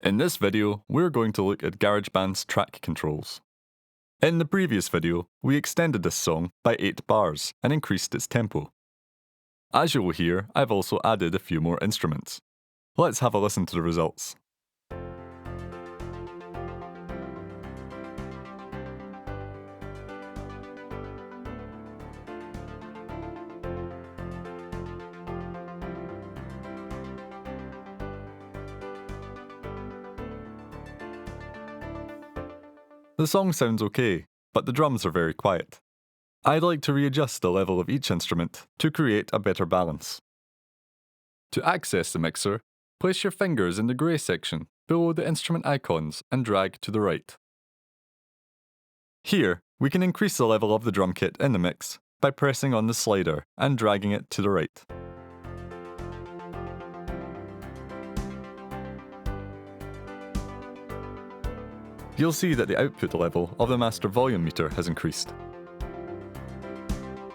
In this video, we're going to look at Garageband's track controls. In the previous video, we extended this song by 8 bars and increased its tempo. As you will hear, I've also added a few more instruments. Let's have a listen to the results. The song sounds okay, but the drums are very quiet. I'd like to readjust the level of each instrument to create a better balance. To access the mixer, place your fingers in the grey section below the instrument icons and drag to the right. Here, we can increase the level of the drum kit in the mix by pressing on the slider and dragging it to the right. You'll see that the output level of the master volume meter has increased.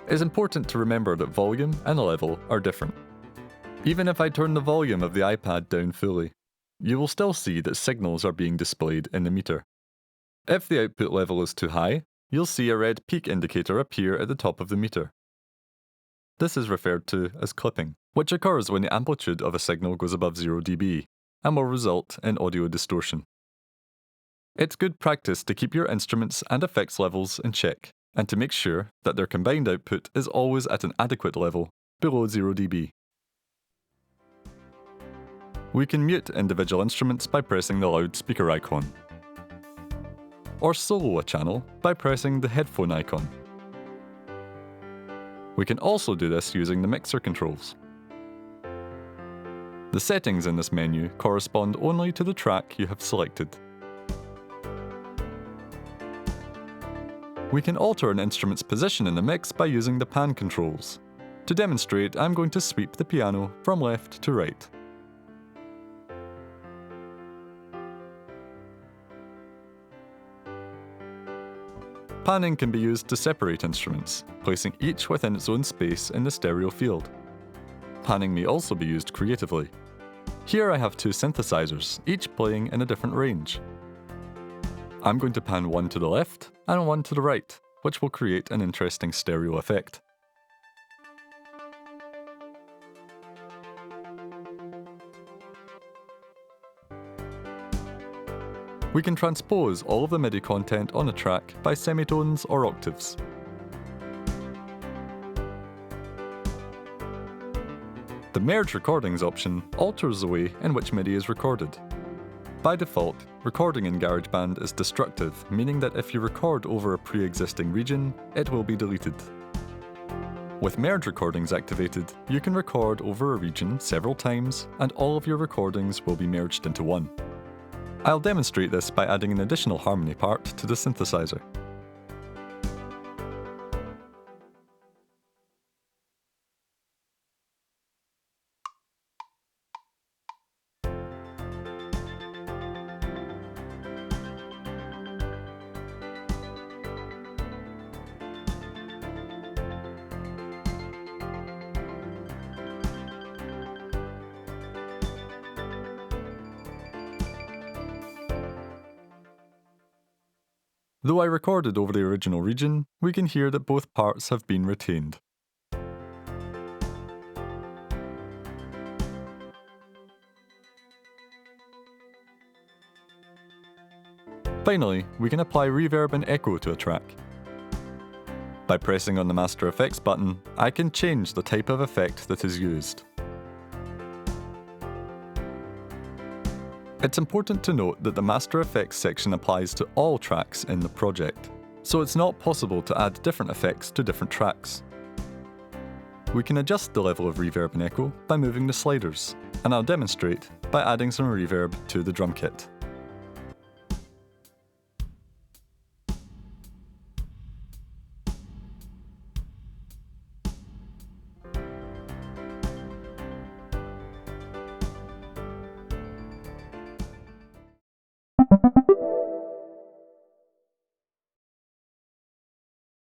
It's important to remember that volume and level are different. Even if I turn the volume of the iPad down fully, you will still see that signals are being displayed in the meter. If the output level is too high, you'll see a red peak indicator appear at the top of the meter. This is referred to as clipping, which occurs when the amplitude of a signal goes above 0 dB and will result in audio distortion. It's good practice to keep your instruments and effects levels in check, and to make sure that their combined output is always at an adequate level, below 0 dB. We can mute individual instruments by pressing the loudspeaker icon, or solo a channel by pressing the headphone icon. We can also do this using the mixer controls. The settings in this menu correspond only to the track you have selected. We can alter an instrument's position in the mix by using the pan controls. To demonstrate, I'm going to sweep the piano from left to right. Panning can be used to separate instruments, placing each within its own space in the stereo field. Panning may also be used creatively. Here I have 2 synthesizers, each playing in a different range. I'm going to pan one to the left and one to the right, which will create an interesting stereo effect. We can transpose all of the MIDI content on a track by semitones or octaves. The Merge Recordings option alters the way in which MIDI is recorded. By default, recording in Garageband is destructive, meaning that if you record over a pre-existing region, it will be deleted. With Merge Recordings activated, you can record over a region several times, and all of your recordings will be merged into one. I'll demonstrate this by adding an additional harmony part to the synthesizer. Though I recorded over the original region, we can hear that both parts have been retained. Finally, we can apply reverb and echo to a track. By pressing on the Master Effects button, I can change the type of effect that is used. It's important to note that the Master Effects section applies to all tracks in the project, so it's not possible to add different effects to different tracks. We can adjust the level of reverb and echo by moving the sliders, and I'll demonstrate by adding some reverb to the drum kit.